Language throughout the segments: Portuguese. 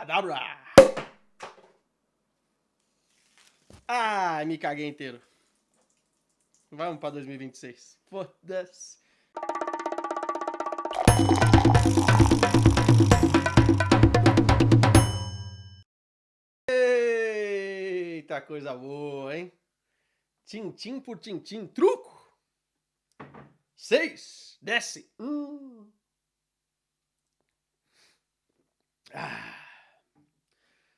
Abracadabra! Ai, me caguei inteiro. Vamos pra 2026. Foda-se. Eita, coisa boa, hein? Tintim por tintim, truco! 6, desce.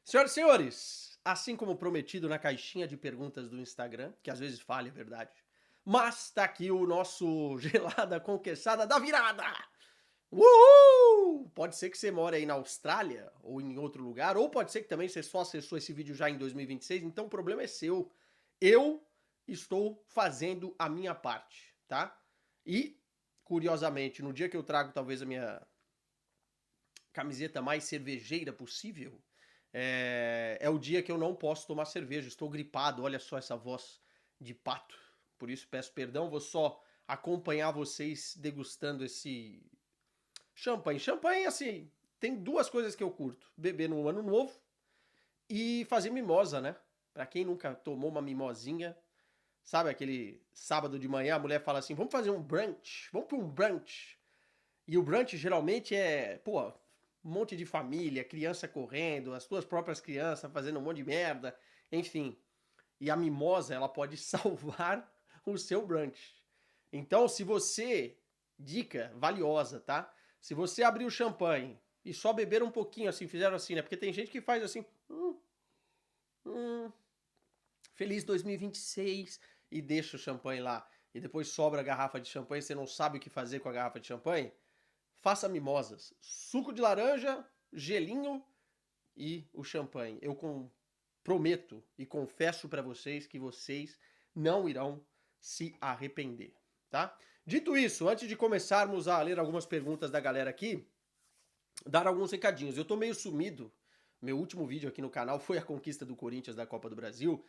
Senhoras e senhores, assim como prometido na caixinha de perguntas do Instagram, que às vezes falha, é verdade, mas tá aqui o nosso gelada conquistada da virada! Uhul! Pode ser que você mora aí na Austrália ou em outro lugar, ou pode ser que também você só acessou esse vídeo já em 2026, então o problema é seu. Eu estou fazendo a minha parte, tá? E, curiosamente, no dia que eu trago talvez a minha camiseta mais cervejeira possível, é o dia que eu não posso tomar cerveja. Estou gripado, olha só essa voz de pato. Por isso peço perdão, vou só acompanhar vocês degustando esse champanhe. Champanhe, assim, tem duas coisas que eu curto. Beber no ano novo e fazer mimosa, né? Pra quem nunca tomou uma mimosinha, sabe aquele sábado de manhã a mulher fala assim, vamos fazer um brunch, vamos para um brunch. E o brunch geralmente é, pô, um monte de família, criança correndo, as tuas próprias crianças fazendo um monte de merda, enfim. E a mimosa, ela pode salvar o seu brunch. Então, se você, dica valiosa, tá? Se você abrir o champanhe e só beber um pouquinho, assim, fizeram assim, né? Porque tem gente que faz assim, feliz 2026 e deixa o champanhe lá. E depois sobra a garrafa de champanhe, você não sabe o que fazer com a garrafa de champanhe. Faça mimosas. Suco de laranja, gelinho e o champanhe. Eu prometo e confesso para vocês que vocês não irão se arrepender, tá? Dito isso, antes de começarmos a ler algumas perguntas da galera aqui, dar alguns recadinhos. Eu tô meio sumido. Meu último vídeo aqui no canal foi a conquista do Corinthians da Copa do Brasil,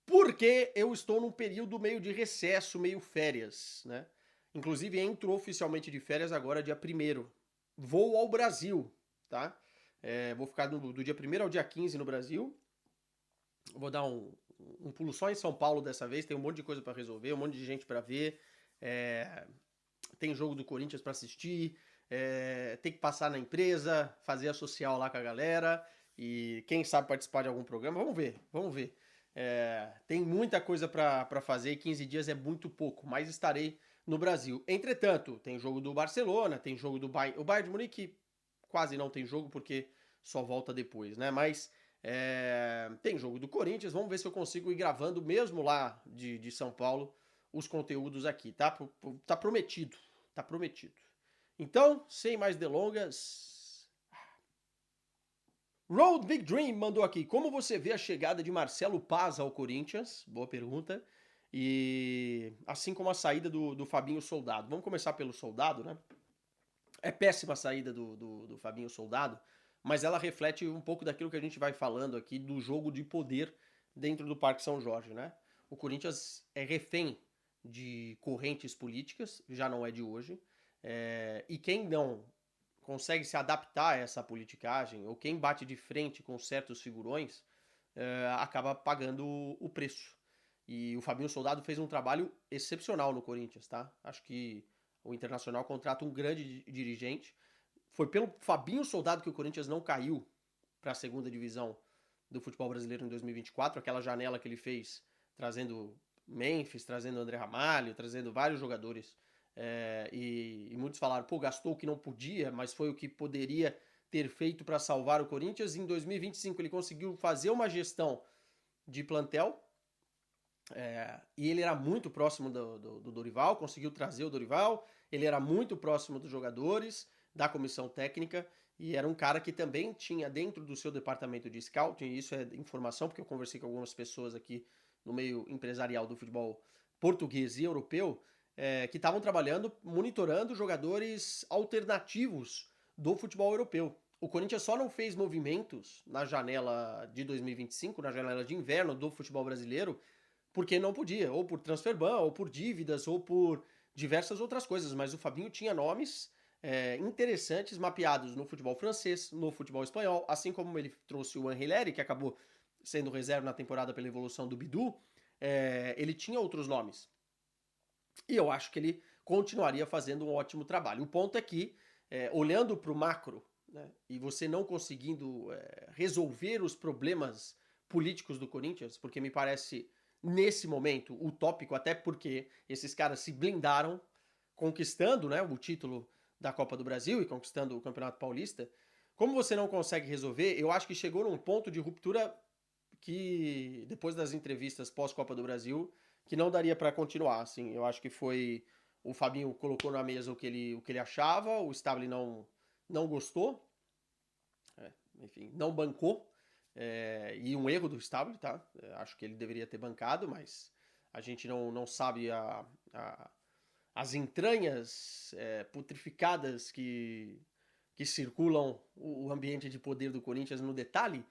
porque eu estou num período meio de recesso, meio férias, né? Inclusive entro oficialmente de férias agora dia 1º. Vou ao Brasil, tá? Vou ficar do dia 1º ao dia 15 no Brasil. Vou dar um pulo só em São Paulo dessa vez, tem um monte de coisa pra resolver, um monte de gente pra ver. Tem jogo do Corinthians pra assistir, tem que passar na empresa, fazer a social lá com a galera e quem sabe participar de algum programa. Vamos ver, vamos ver. Tem muita coisa pra fazer e 15 dias é muito pouco, mas estarei no Brasil. Entretanto, tem jogo do Barcelona, tem jogo do Bayern. O Bayern de Munique quase não tem jogo porque só volta depois, né? Mas tem jogo do Corinthians, vamos ver se eu consigo ir gravando mesmo lá de São Paulo os conteúdos aqui, tá? Tá prometido, tá prometido. Então, sem mais delongas, Road Big Dream mandou aqui, como você vê a chegada de Marcelo Paz ao Corinthians? Boa pergunta. E assim como a saída do Fabinho Soldado. Vamos começar pelo Soldado, né? É péssima a saída do Fabinho Soldado, mas ela reflete um pouco daquilo que a gente vai falando aqui do jogo de poder dentro do Parque São Jorge, né? O Corinthians é refém de correntes políticas, já não é de hoje, e quem não consegue se adaptar a essa politicagem, ou quem bate de frente com certos figurões, acaba pagando o preço. E o Fabinho Soldado fez um trabalho excepcional no Corinthians, tá? Acho que o Internacional contrata um grande dirigente. Foi pelo Fabinho Soldado que o Corinthians não caiu para a segunda divisão do futebol brasileiro em 2024, aquela janela que ele fez trazendo Memphis, trazendo André Ramalho, trazendo vários jogadores. E muitos falaram, pô, gastou o que não podia, mas foi o que poderia ter feito para salvar o Corinthians. Em 2025 ele conseguiu fazer uma gestão de plantel, e ele era muito próximo do Dorival, conseguiu trazer o Dorival, ele era muito próximo dos jogadores, da comissão técnica, e era um cara que também tinha dentro do seu departamento de scouting, e isso é informação, porque eu conversei com algumas pessoas aqui no meio empresarial do futebol português e europeu, que estavam trabalhando, monitorando jogadores alternativos do futebol europeu. O Corinthians só não fez movimentos na janela de 2025, na janela de inverno do futebol brasileiro, porque não podia, ou por transfer ban, ou por dívidas, ou por diversas outras coisas, mas o Fabinho tinha nomes, interessantes mapeados no futebol francês, no futebol espanhol, assim como ele trouxe o Henry, que acabou sendo reserva na temporada pela evolução do Bidu, ele tinha outros nomes. E eu acho que ele continuaria fazendo um ótimo trabalho. O ponto é que, olhando para o macro, né, e você não conseguindo resolver os problemas políticos do Corinthians, porque me parece, nesse momento, utópico, até porque esses caras se blindaram, conquistando, né, o título da Copa do Brasil e conquistando o Campeonato Paulista. Como você não consegue resolver, eu acho que chegou num ponto de ruptura que, depois das entrevistas pós-Copa do Brasil, que não daria para continuar, assim. Eu acho que foi... O Fabinho colocou na mesa o que ele achava, o Stabile não gostou, enfim, não bancou, e um erro do Stabile, tá? Acho que ele deveria ter bancado, mas a gente não sabe as entranhas putrificadas que circulam o ambiente de poder do Corinthians no detalhe,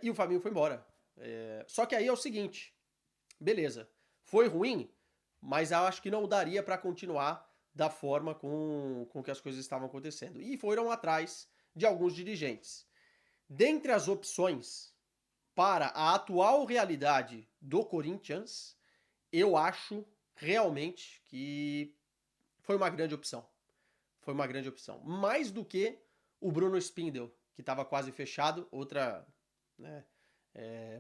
e o Fabinho foi embora. Só que aí é o seguinte, beleza, foi ruim, mas eu acho que não daria para continuar da forma com que as coisas estavam acontecendo. E foram atrás de alguns dirigentes. Dentre as opções para a atual realidade do Corinthians, eu acho realmente que foi uma grande opção. Foi uma grande opção. Mais do que o Bruno Spindel, que estava quase fechado, outra, né,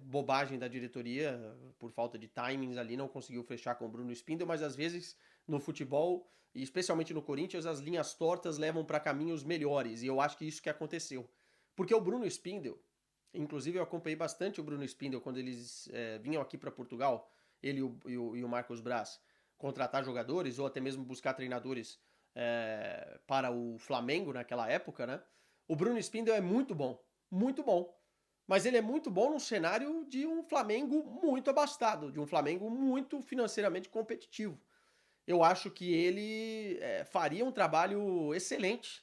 bobagem da diretoria, por falta de timings ali, não conseguiu fechar com o Bruno Spindel, mas às vezes no futebol, e especialmente no Corinthians, as linhas tortas levam para caminhos melhores, e eu acho que isso que aconteceu. Porque o Bruno Spindel, inclusive eu acompanhei bastante o Bruno Spindel quando eles vinham aqui para Portugal, ele e o Marcos Braz, contratar jogadores ou até mesmo buscar treinadores para o Flamengo naquela época, né? O Bruno Spindel é muito bom, muito bom. Mas ele é muito bom num cenário de um Flamengo muito abastado, de um Flamengo muito financeiramente competitivo. Eu acho que ele faria um trabalho excelente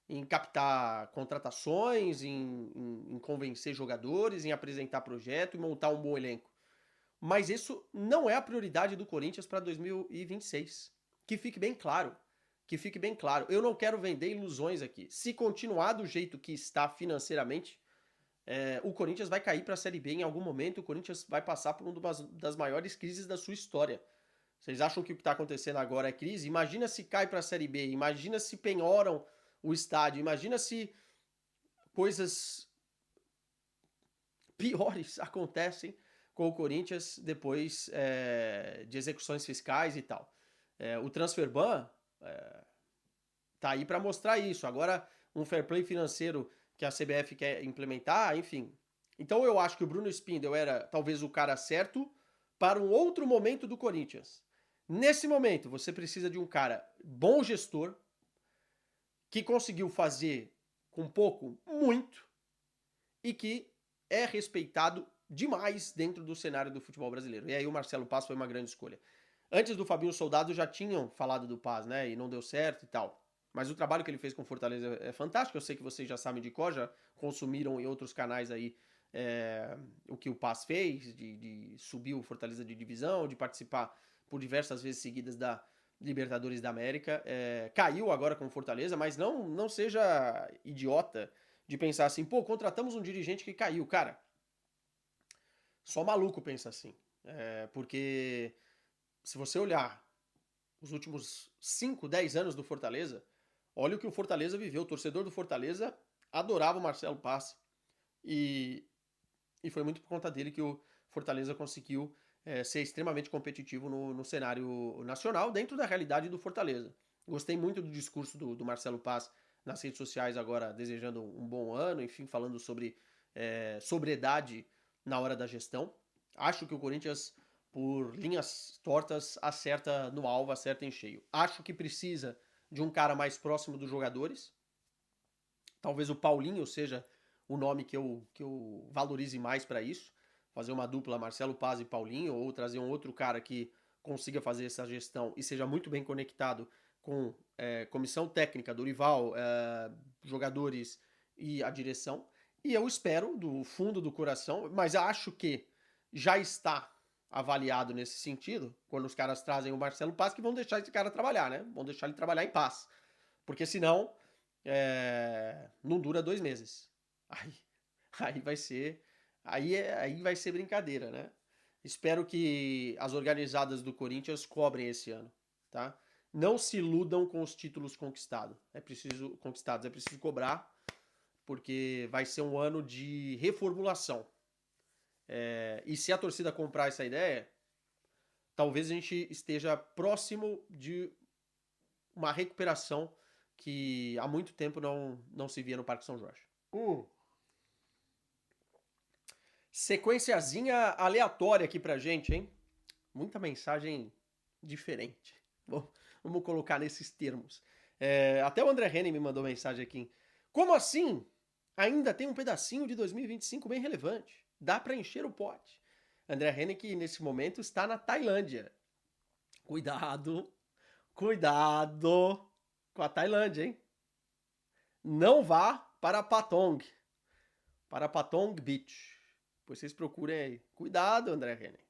em captar contratações, em convencer jogadores, em apresentar projeto e montar um bom elenco. Mas isso não é a prioridade do Corinthians para 2026. Que fique bem claro. Que fique bem claro. Eu não quero vender ilusões aqui. Se continuar do jeito que está financeiramente, o Corinthians vai cair para a Série B em algum momento. O Corinthians vai passar por uma das maiores crises da sua história. Vocês acham que o que está acontecendo agora é crise? Imagina se cai para a Série B. Imagina se penhoram o estádio. Imagina se coisas piores acontecem com o Corinthians depois de execuções fiscais e tal. O Transferban tá aí para mostrar isso. Agora, um fair play financeiro que a CBF quer implementar, enfim. Então eu acho que o Bruno Spindel era talvez o cara certo para um outro momento do Corinthians. Nesse momento, você precisa de um cara bom gestor, que conseguiu fazer com pouco, muito, e que é respeitado demais dentro do cenário do futebol brasileiro. E aí o Marcelo Paz foi uma grande escolha. Antes do Fabinho Soldado já tinham falado do Paz, né? E não deu certo e tal. Mas o trabalho que ele fez com Fortaleza é fantástico. Eu sei que vocês já sabem de cor, já consumiram em outros canais aí o que o Paz fez, de subir o Fortaleza de divisão, de participar por diversas vezes seguidas da Libertadores da América. Caiu agora com Fortaleza, mas não seja idiota de pensar assim, pô, contratamos um dirigente que caiu. Cara, só maluco pensa assim. Porque se você olhar os últimos 5, 10 anos do Fortaleza, olha o que o Fortaleza viveu. O torcedor do Fortaleza adorava o Marcelo Paz e foi muito por conta dele que o Fortaleza conseguiu ser extremamente competitivo no cenário nacional, dentro da realidade do Fortaleza. Gostei muito do discurso do Marcelo Paz nas redes sociais agora, desejando um bom ano, enfim, falando sobre sobriedade na hora da gestão. Acho que o Corinthians, por linhas tortas, acerta no alvo, acerta em cheio. Acho que precisa de um cara mais próximo dos jogadores. Talvez o Paulinho seja o nome que eu valorize mais para isso. Fazer uma dupla Marcelo Paz e Paulinho, ou trazer um outro cara que consiga fazer essa gestão e seja muito bem conectado com comissão técnica, Dorival, jogadores e a direção. E eu espero, do fundo do coração, mas acho que já está avaliado nesse sentido, quando os caras trazem o Marcelo Paz, que vão deixar esse cara trabalhar, né? Vão deixar ele trabalhar em paz. Porque senão não dura 2 meses. Aí, aí vai ser. Aí vai ser brincadeira, né? Espero que as organizadas do Corinthians cobrem esse ano, tá? Não se iludam com os títulos conquistados. É preciso cobrar, porque vai ser um ano de reformulação. E se a torcida comprar essa ideia, talvez a gente esteja próximo de uma recuperação que há muito tempo não se via no Parque São Jorge. Sequenciazinha aleatória aqui pra gente, hein? Muita mensagem diferente. Vamos colocar nesses termos. Até o André Henning me mandou mensagem aqui. Como assim? Ainda tem um pedacinho de 2025 bem relevante. Dá pra encher o pote. André Henning que nesse momento está na Tailândia. Cuidado, cuidado com a Tailândia, hein? Não vá para Patong Beach. Pois vocês procurem aí. Cuidado, André Henning.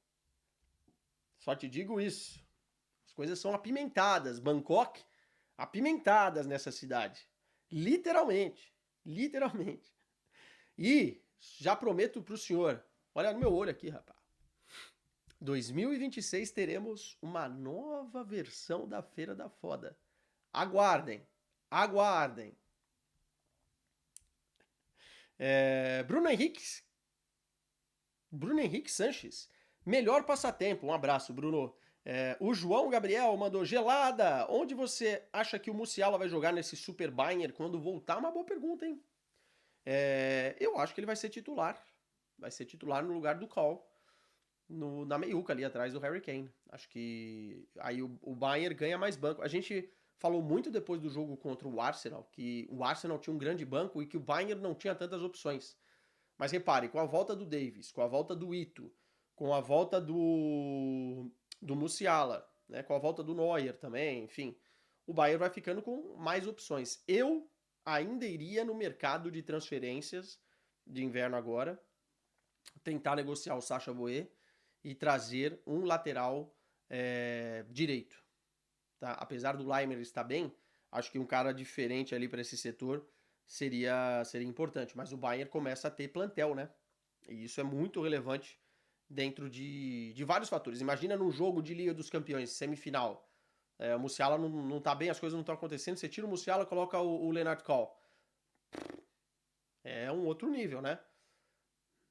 Só te digo isso. As coisas são apimentadas. Bangkok, apimentadas nessa cidade. Literalmente. Literalmente. E já prometo pro senhor, olha no meu olho aqui, rapaz. 2026 teremos uma nova versão da Feira da Foda. Aguardem. Aguardem. Bruno Henrique Sanches. Melhor passatempo. Um abraço, Bruno. O João Gabriel mandou gelada. Onde você acha que o Musiala vai jogar nesse Super Bayern quando voltar? Uma boa pergunta, hein? Eu acho que ele vai ser titular. Vai ser titular no lugar do Cole. Na meiuca ali atrás do Harry Kane. Acho que aí o Bayern ganha mais banco. A gente falou muito depois do jogo contra o Arsenal que o Arsenal tinha um grande banco e que o Bayern não tinha tantas opções. Mas repare, com a volta do Davies, com a volta do Ito, com a volta do Musiala, né, com a volta do Neuer também, enfim, o Bayern vai ficando com mais opções. Eu ainda iria no mercado de transferências de inverno agora, tentar negociar o Sacha Boey e trazer um lateral direito. Tá? Apesar do Leimer estar bem, acho que um cara diferente ali para esse setor seria importante. Mas o Bayern começa a ter plantel, né? E isso é muito relevante dentro de vários fatores. Imagina num jogo de Liga dos Campeões, semifinal. O Musiala não tá bem, as coisas não estão acontecendo. Você tira o Musiala, coloca o Leonard Cole. É um outro nível, né?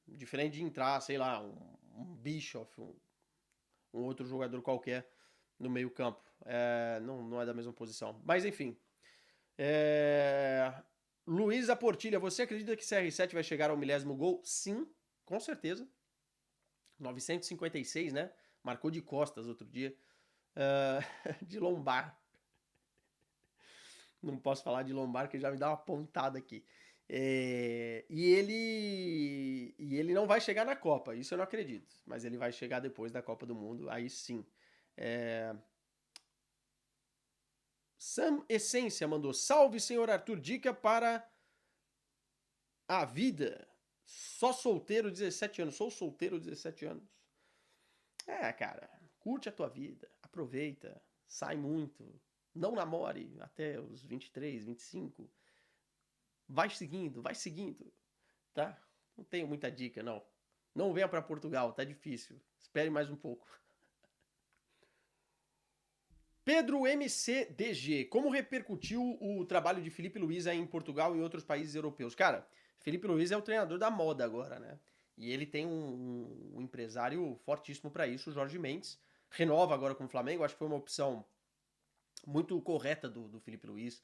Diferente de entrar, sei lá, um Bischoff, um outro jogador qualquer no meio campo. Não é da mesma posição. Mas enfim. Luísa Portilha, você acredita que CR7 vai chegar ao 1000º gol? Sim, com certeza. 956, né? Marcou de costas outro dia. De lombar. Não posso falar de lombar que já me dá uma pontada aqui. E ele não vai chegar na Copa, isso eu não acredito. Mas ele vai chegar depois da Copa do Mundo, aí sim. Sam Essência mandou: salve, senhor Arthur, dica para a vida. Só solteiro 17 anos. Sou solteiro 17 anos. Cara, curte a tua vida, aproveita, sai muito, não namore até os 23, 25. Vai seguindo, tá? Não tenho muita dica, não. Não venha para Portugal, tá difícil. Espere mais um pouco. Pedro MCDG, como repercutiu o trabalho de Felipe Luiz aí em Portugal e em outros países europeus? Cara, Felipe Luiz é o treinador da moda agora, né? E ele tem um empresário fortíssimo para isso, o Jorge Mendes. Renova agora com o Flamengo, acho que foi uma opção muito correta do Felipe Luiz.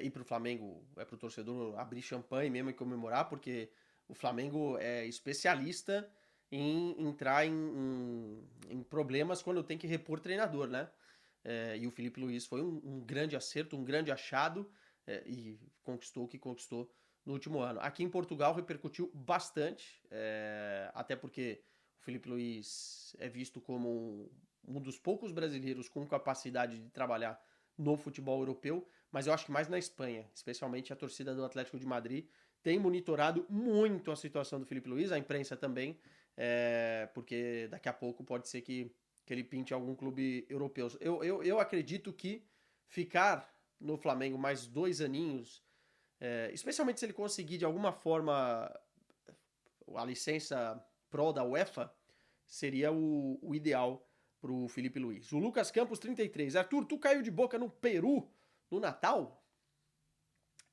Ir pro Flamengo, pro torcedor abrir champanhe mesmo e comemorar, porque o Flamengo é especialista em entrar em problemas quando tem que repor treinador, né? E o Felipe Luiz foi um grande acerto, um grande achado e conquistou o que conquistou no último ano. Aqui em Portugal repercutiu bastante, até porque o Felipe Luiz é visto como um dos poucos brasileiros com capacidade de trabalhar no futebol europeu, mas eu acho que mais na Espanha, especialmente a torcida do Atlético de Madrid, tem monitorado muito a situação do Felipe Luiz, a imprensa também, porque daqui a pouco pode ser que ele pinte algum clube europeu. Eu acredito que ficar no Flamengo mais 2 aninhos, especialmente se ele conseguir de alguma forma a licença Pro da UEFA, seria o ideal pro Felipe Luiz. O Lucas Campos, 33. Arthur, tu caiu de boca no Peru no Natal?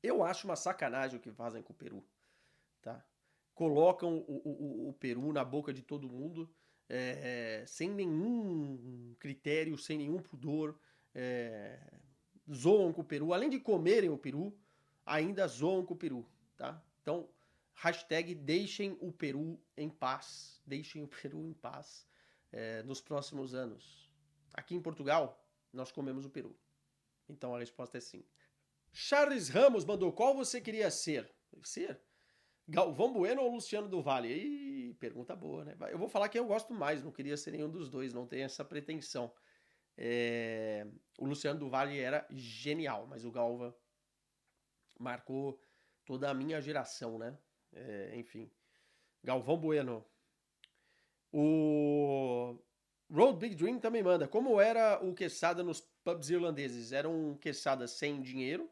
Eu acho uma sacanagem o que fazem com o Peru, tá? Colocam o Peru na boca de todo mundo, sem nenhum critério, sem nenhum pudor, é, zoam com o Peru. Além de comerem o Peru, ainda zoam com o Peru, tá? Então, hashtag deixem o Peru em paz. Deixem o Peru em paz nos próximos anos. Aqui em Portugal, nós comemos o Peru. Então a resposta é sim. Charles Ramos mandou: qual você queria ser? Ser? Galvão Bueno ou Luciano do Vale? Ih, pergunta boa, né? Eu vou falar que eu gosto mais, não queria ser nenhum dos dois, não tenho essa pretensão. O Luciano do Vale era genial, mas o Galva marcou toda a minha geração, né? Enfim. Galvão Bueno. O Road Big Dream também manda: como era o Quesada nos pubs irlandeses? Era um Quesada sem dinheiro,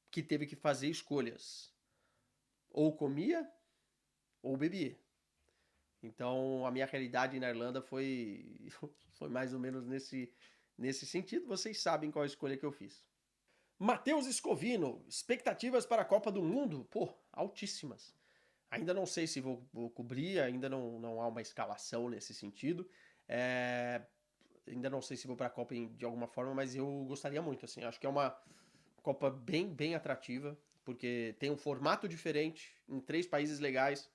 que teve que fazer escolhas. Ou comia, ou bebia. Então, a minha realidade na Irlanda foi mais ou menos nesse sentido. Vocês sabem qual a escolha que eu fiz. Matheus Escovino, expectativas para a Copa do Mundo? Pô, altíssimas. Ainda não sei se vou cobrir, ainda não há uma escalação nesse sentido. Ainda não sei se vou para a Copa de alguma forma, mas eu gostaria muito. Assim, acho que é uma Copa bem, bem atrativa, porque tem um formato diferente, em 3 países legais,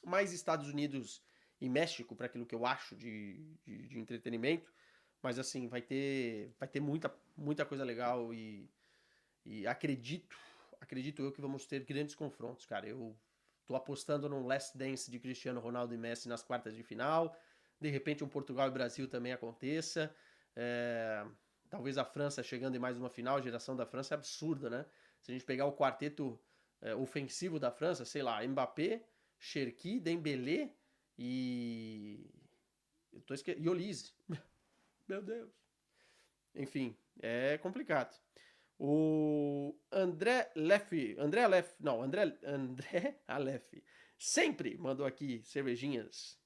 mais Estados Unidos e México, para aquilo que eu acho de entretenimento. Mas assim, vai ter muita coisa legal e acredito eu que vamos ter grandes confrontos, cara. Eu tô apostando num Last Dance de Cristiano Ronaldo e Messi nas quartas de final. De repente um Portugal e Brasil também aconteça. Talvez a França chegando em mais uma final. A geração da França é absurda, né? Se a gente pegar o quarteto ofensivo da França, sei lá, Mbappé, Cherki, Dembélé e... E Olise. Meu Deus. Enfim, é complicado. O André Aleph, sempre mandou aqui cervejinhas.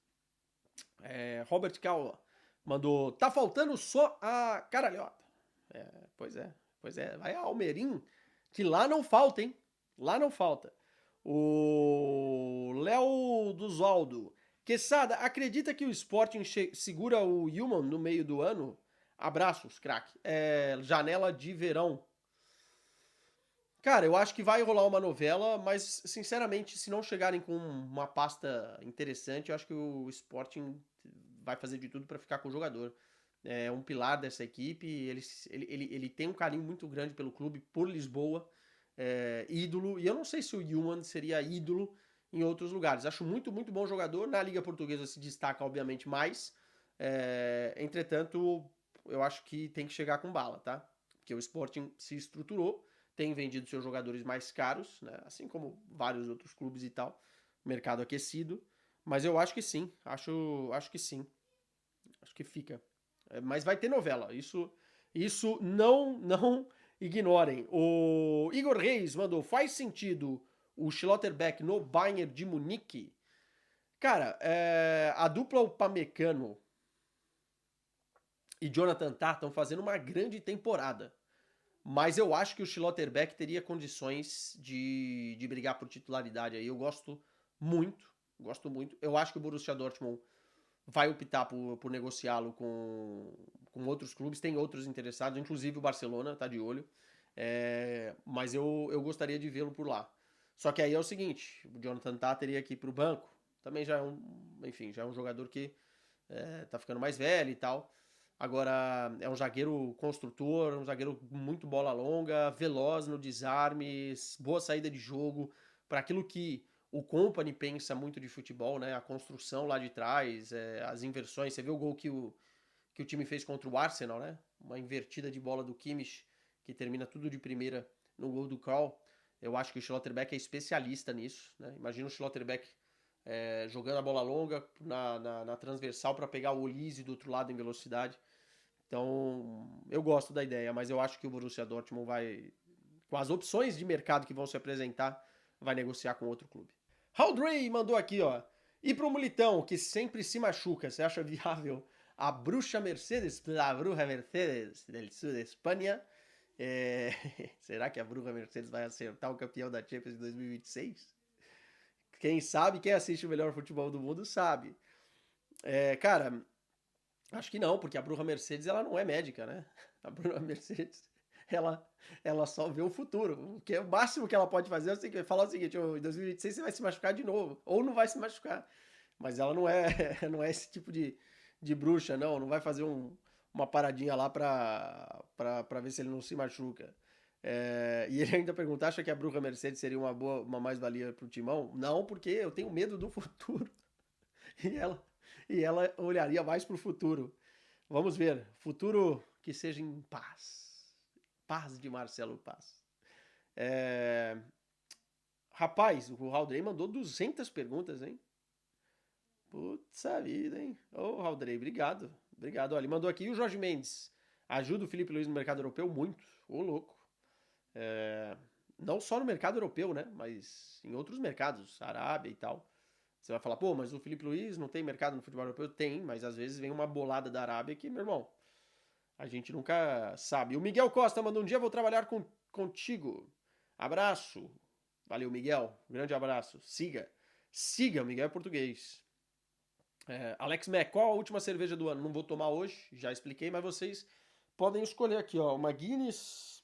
Robert Cal mandou: tá faltando só a caralhota. Pois é, vai a Almerim, que lá não falta, hein? Lá não falta. O Léo Duzaldo: Quesada, acredita que o Sporting segura o Human no meio do ano? Abraços, craque. Janela de verão. Cara, eu acho que vai rolar uma novela, mas sinceramente, se não chegarem com uma pasta interessante, eu acho que o Sporting vai fazer de tudo para ficar com o jogador. É um pilar dessa equipe, ele tem um carinho muito grande pelo clube, por Lisboa, ídolo, e eu não sei se o Yuan seria ídolo em outros lugares. Acho muito, muito bom jogador, na Liga Portuguesa se destaca obviamente mais, entretanto, eu acho que tem que chegar com bala, tá? Porque o Sporting se estruturou, tem vendido seus jogadores mais caros, né? Assim como vários outros clubes e tal, mercado aquecido, mas eu acho que sim, acho que sim, acho que fica. Mas vai ter novela, isso não ignorem. O Igor Reis mandou: faz sentido o Schlotterbeck no Bayern de Munique? Cara, a dupla Upamecano e Jonathan Tah estão fazendo uma grande temporada. Mas eu acho que o Schlotterbeck teria condições de brigar por titularidade aí. Eu gosto muito, gosto muito. Eu acho que o Borussia Dortmund vai optar por negociá-lo com outros clubes. Tem outros interessados, inclusive o Barcelona tá de olho. Mas eu gostaria de vê-lo por lá. Só que aí é o seguinte, o Jonathan Tah teria que ir pro banco. Também já é um jogador que tá ficando mais velho e tal. Agora, é um zagueiro construtor, um zagueiro muito bola longa, veloz no desarme, boa saída de jogo, para aquilo que o Company pensa muito de futebol, né? A construção lá de trás, as inversões. Você viu o gol que o time fez contra o Arsenal, né? Uma invertida de bola do Kimmich, que termina tudo de primeira no gol do Krul. Eu acho que o Schlotterbeck é especialista nisso, né? Imagina o Schlotterbeck jogando a bola longa na transversal para pegar o Olise do outro lado em velocidade. Então, eu gosto da ideia, mas eu acho que o Borussia Dortmund vai, com as opções de mercado que vão se apresentar, vai negociar com outro clube. Haldrey mandou aqui, ó. E pro Militão, que sempre se machuca, você acha viável a bruxa Mercedes, la bruja Mercedes del sul de Espanha? Será que a bruxa Mercedes vai acertar o campeão da Champions de 2026? Quem sabe, quem assiste o melhor futebol do mundo sabe. Cara, acho que não, porque a bruxa Mercedes ela não é médica, né? A bruxa Mercedes ela, ela só vê o futuro. O máximo que ela pode fazer é falar o seguinte: em 2026 você vai se machucar de novo, ou não vai se machucar. Mas ela não é, não é esse tipo de bruxa, não. Não vai fazer uma paradinha lá pra ver se ele não se machuca. E ele ainda pergunta: acha que a bruxa Mercedes seria uma mais-valia pro Timão? Não, porque eu tenho medo do futuro. E ela, e ela olharia mais pro futuro. Vamos ver. Futuro que seja em paz. Paz de Marcelo Paz. Rapaz, o Haldrey mandou 200 perguntas, hein? Putz a vida, hein? Ô, Haldrey, obrigado. Obrigado. Olha, ele mandou aqui. E o Jorge Mendes? Ajuda o Felipe Luiz no mercado europeu? Muito. Ô, louco. Não só no mercado europeu, né? Mas em outros mercados, Arábia e tal. Você vai falar, pô, mas o Felipe Luiz não tem mercado no futebol europeu? Tem, mas às vezes vem uma bolada da Arábia que, meu irmão, a gente nunca sabe. O Miguel Costa mandou um dia vou trabalhar contigo. Abraço. Valeu, Miguel. Grande abraço. Siga, o Miguel é português. Alex Mac, qual a última cerveja do ano? Não vou tomar hoje, já expliquei, mas vocês podem escolher aqui, ó. Uma Guinness,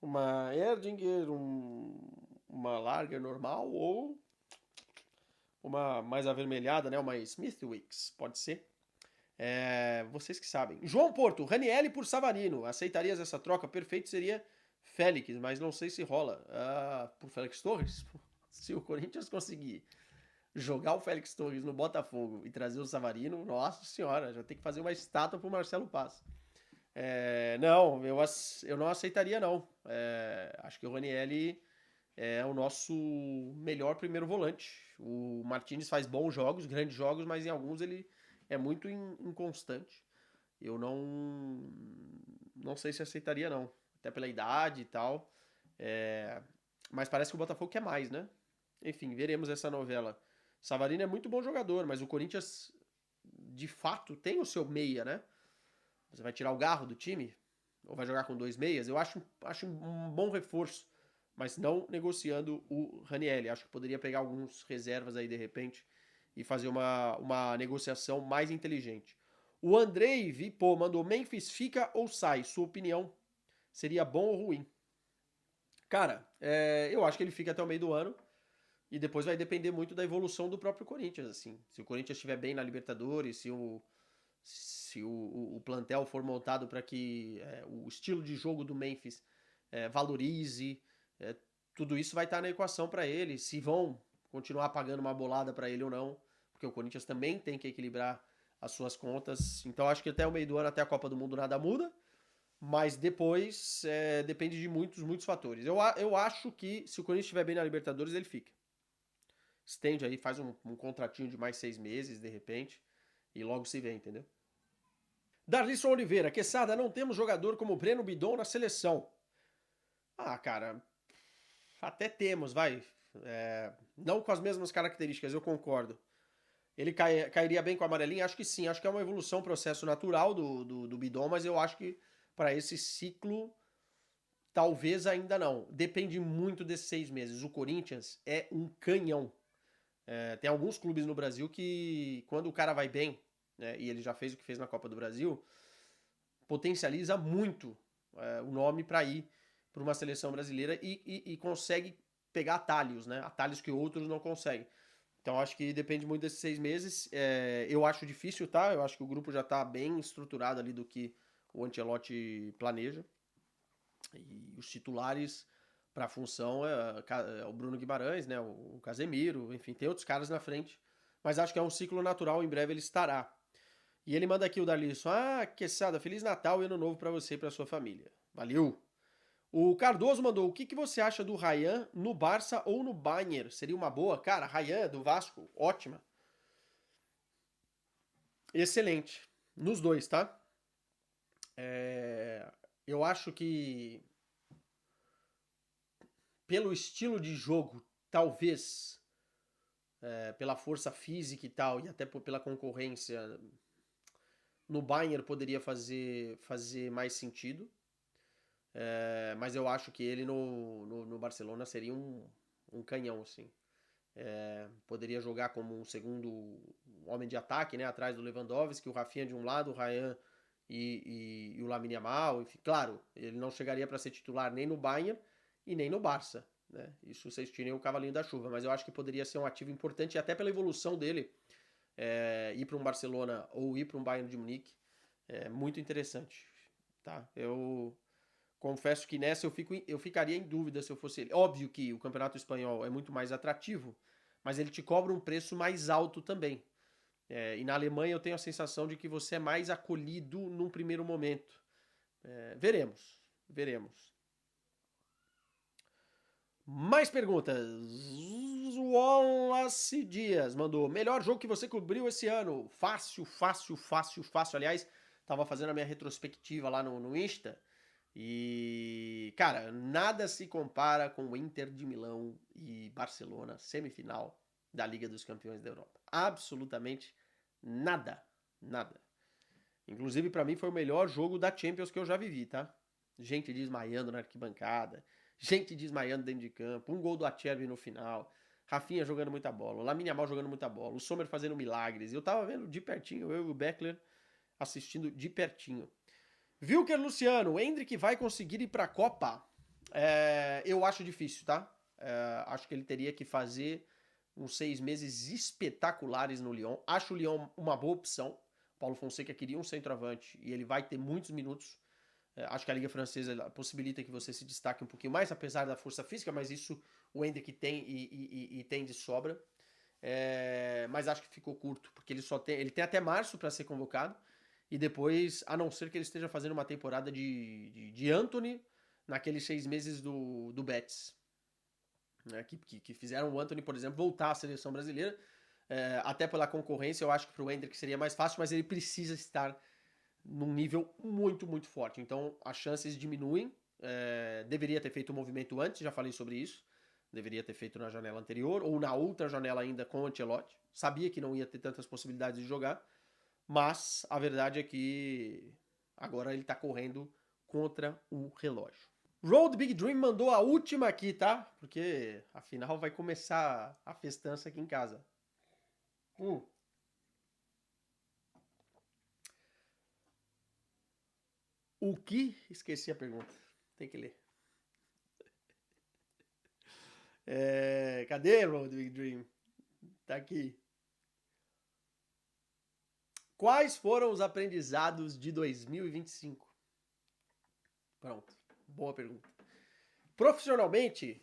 uma Erdinger, uma Lager normal ou uma mais avermelhada, né? Uma Smithwick's, pode ser. Vocês que sabem. João Porto, Ranielli por Savarino. Aceitarias essa troca? Perfeito seria Félix, mas não sei se rola. Por Félix Torres? Se o Corinthians conseguir jogar o Félix Torres no Botafogo e trazer o Savarino, nossa senhora, já tem que fazer uma estátua pro Marcelo Paz. Não, eu não aceitaria, não. Acho que o Ranielli é o nosso melhor primeiro volante. O Martínez faz bons jogos, grandes jogos, mas em alguns ele é muito inconstante. Eu não sei se aceitaria, não. Até pela idade e tal. Mas parece que o Botafogo quer mais, né? Enfim, veremos essa novela. Savarino é muito bom jogador, mas o Corinthians, de fato, tem o seu meia, né? Você vai tirar o Garro do time? Ou vai jogar com dois meias? Eu acho um bom reforço, mas não negociando o Ranielli. Acho que poderia pegar alguns reservas aí de repente e fazer uma negociação mais inteligente. O Andrei Vipo mandou: Memphis fica ou sai? Sua opinião seria bom ou ruim? Cara, eu acho que ele fica até o meio do ano e depois vai depender muito da evolução do próprio Corinthians. Assim, se o Corinthians estiver bem na Libertadores, se o plantel for montado para que o estilo de jogo do Memphis valorize, tudo isso vai estar na equação para ele. Se vão continuar pagando uma bolada para ele ou não, porque o Corinthians também tem que equilibrar as suas contas. Então acho que até o meio do ano, até a Copa do Mundo, nada muda. Mas depois depende de muitos fatores. Eu acho que se o Corinthians estiver bem na Libertadores, ele fica. Estende aí, faz um contratinho de mais 6 meses, de repente, e logo se vê, entendeu? Darlisson Oliveira, Quesada, não temos jogador como Breno Bidon na seleção. Cara, até temos, vai. Não com as mesmas características, eu concordo. Ele cairia bem com a amarelinha? Acho que sim. Acho que é uma evolução, um processo natural do Bidon, mas eu acho que para esse ciclo, talvez ainda não. Depende muito desses 6 meses. O Corinthians é um canhão. Tem alguns clubes no Brasil que, quando o cara vai bem, né, e ele já fez o que fez na Copa do Brasil, potencializa muito o nome para ir para uma seleção brasileira e consegue pegar atalhos, né? Atalhos que outros não conseguem. Então acho que depende muito desses 6 meses. Eu acho difícil, tá? Eu acho que o grupo já está bem estruturado ali do que o Ancelotti planeja. E os titulares para a função o Bruno Guimarães, né? O Casemiro, enfim, tem outros caras na frente. Mas acho que é um ciclo natural, em breve ele estará. E ele manda aqui o Darlisson. Quesada, Feliz Natal e Ano Novo para você e para sua família. Valeu! O Cardoso mandou: o que você acha do Ryan no Barça ou no Bayern? Seria uma boa? Cara, Ryan do Vasco, ótima. Excelente. Nos dois, tá? É, eu acho que pelo estilo de jogo, talvez pela força física e tal, e até pela concorrência, no Bayern poderia fazer mais sentido. Mas eu acho que ele no Barcelona seria um canhão, assim. Poderia jogar como um segundo homem de ataque, né? Atrás do Lewandowski, o Rafinha de um lado, o Ryan e o Lamine Yamal. Enfim, claro, ele não chegaria para ser titular nem no Bayern e nem no Barça. Né? Isso vocês tirem o cavalinho da chuva, mas eu acho que poderia ser um ativo importante e até pela evolução dele ir para um Barcelona ou ir para um Bayern de Munique é muito interessante. Tá? Eu confesso que nessa eu ficaria em dúvida se eu fosse ele. Óbvio que o Campeonato Espanhol é muito mais atrativo, mas ele te cobra um preço mais alto também. E na Alemanha eu tenho a sensação de que você é mais acolhido num primeiro momento. Veremos, veremos. Mais perguntas. Wallace Dias mandou: melhor jogo que você cobriu esse ano? Fácil, fácil, fácil, fácil. Aliás, tava fazendo a minha retrospectiva lá no Insta. E, cara, nada se compara com o Inter de Milão e Barcelona, semifinal da Liga dos Campeões da Europa. Absolutamente nada. Nada. Inclusive, pra mim, foi o melhor jogo da Champions que eu já vivi, tá? Gente desmaiando na arquibancada, gente desmaiando dentro de campo, um gol do Acerbi no final, Rafinha jogando muita bola, o Lamine Yamal jogando muita bola, o Sommer fazendo milagres. Eu tava vendo de pertinho, eu e o Beckler assistindo de pertinho. Wilker Luciano, o Endrick vai conseguir ir pra Copa? Eu acho difícil, tá? Acho que ele teria que fazer uns 6 meses espetaculares no Lyon. Acho o Lyon uma boa opção. Paulo Fonseca queria um centroavante e ele vai ter muitos minutos. Acho que a Liga Francesa possibilita que você se destaque um pouquinho mais, apesar da força física, mas isso o Endrick tem e tem de sobra. Mas acho que ficou curto, porque ele tem até março para ser convocado. E depois, a não ser que ele esteja fazendo uma temporada de Anthony naqueles 6 meses do Betis. Né, que fizeram o Anthony, por exemplo, voltar à seleção brasileira. Até pela concorrência, eu acho que para o Endrick seria mais fácil, mas ele precisa estar num nível muito, muito forte. Então, as chances diminuem. Deveria ter feito o movimento antes, já falei sobre isso. Deveria ter feito na janela anterior, ou na outra janela ainda com o Ancelotti. Sabia que não ia ter tantas possibilidades de jogar, mas a verdade é que agora ele tá correndo contra o relógio. Road Big Dream mandou a última aqui, tá? Porque afinal vai começar a festança aqui em casa. O que? Esqueci a pergunta. Tem que ler. Cadê Road Big Dream? Tá aqui. Quais foram os aprendizados de 2025? Pronto. Boa pergunta. Profissionalmente,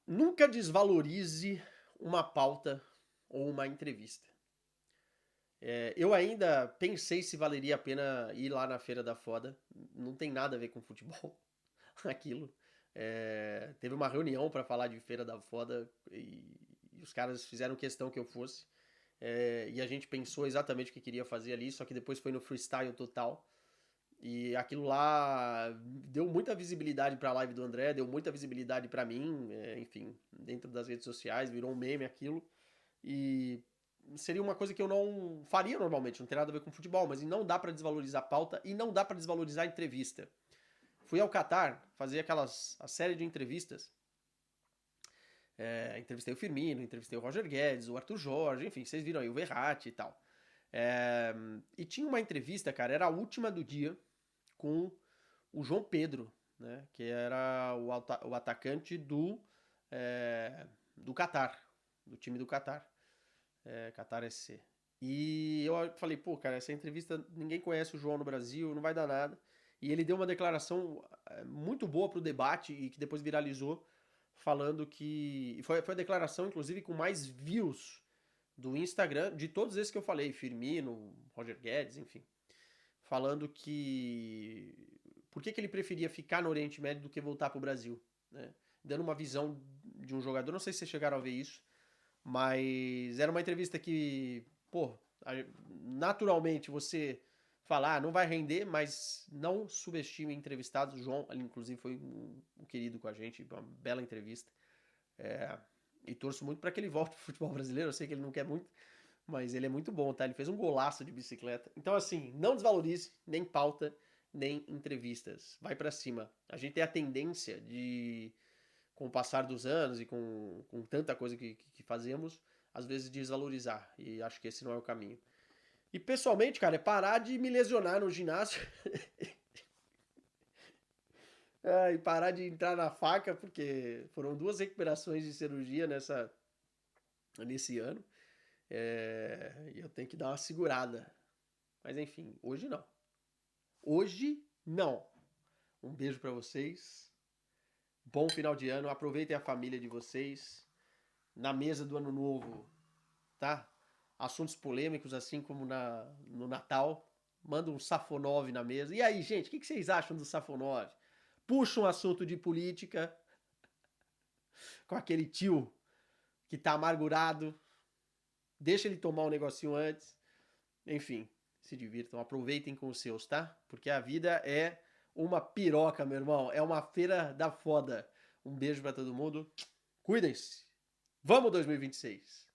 nunca desvalorize uma pauta ou uma entrevista. Eu ainda pensei se valeria a pena ir lá na Feira da Foda. Não tem nada a ver com futebol, aquilo. Teve uma reunião para falar de Feira da Foda e os caras fizeram questão que eu fosse. E a gente pensou exatamente o que queria fazer ali, só que depois foi no freestyle total. E aquilo lá deu muita visibilidade para a live do André, deu muita visibilidade para mim, enfim, dentro das redes sociais, virou um meme aquilo. E seria uma coisa que eu não faria normalmente, não tem nada a ver com futebol, mas não dá para desvalorizar a pauta e não dá para desvalorizar a entrevista. Fui ao Catar fazer a série de entrevistas. Entrevistei o Firmino, entrevistei o Roger Guedes, o Arthur Jorge, enfim, vocês viram aí o Verratti e tal. E tinha uma entrevista, cara, era a última do dia, com o João Pedro, né, que era o atacante do Catar, do time do Catar, Catar SC. E eu falei, pô, cara, essa entrevista, ninguém conhece o João no Brasil, não vai dar nada. E ele deu uma declaração muito boa pro debate e que depois viralizou, falando que. Foi a declaração, inclusive, com mais views do Instagram, de todos esses que eu falei, Firmino, Roger Guedes, enfim. Falando que. Por que ele preferia ficar no Oriente Médio do que voltar pro Brasil? Né? Dando uma visão de um jogador, não sei se vocês chegaram a ver isso, mas era uma entrevista que, pô, naturalmente você falar, não vai render, mas não subestime entrevistados. O João, ele, inclusive, foi um querido com a gente, uma bela entrevista. É, e torço muito para que ele volte pro futebol brasileiro. Eu sei que ele não quer muito, mas ele é muito bom, tá? Ele fez um golaço de bicicleta. Então, assim, não desvalorize nem pauta, nem entrevistas. Vai para cima. A gente tem a tendência de, com o passar dos anos e com tanta coisa que fazemos, às vezes desvalorizar. E acho que esse não é o caminho. E pessoalmente, cara, é parar de me lesionar no ginásio. E parar de entrar na faca, porque foram 2 recuperações de cirurgia nesse ano. E eu tenho que dar uma segurada. Mas enfim, hoje não. Hoje não. Um beijo pra vocês. Bom final de ano. Aproveitem a família de vocês. Na mesa do ano novo, tá? Assuntos polêmicos, assim como no Natal. Manda um Safonov na mesa. E aí, gente, o que vocês acham do Safonov? Puxa um assunto de política com aquele tio que tá amargurado. Deixa ele tomar um negocinho antes. Enfim, se divirtam, aproveitem com os seus, tá? Porque a vida é uma piroca, meu irmão. É uma feira da foda. Um beijo pra todo mundo. Cuidem-se. Vamos 2026.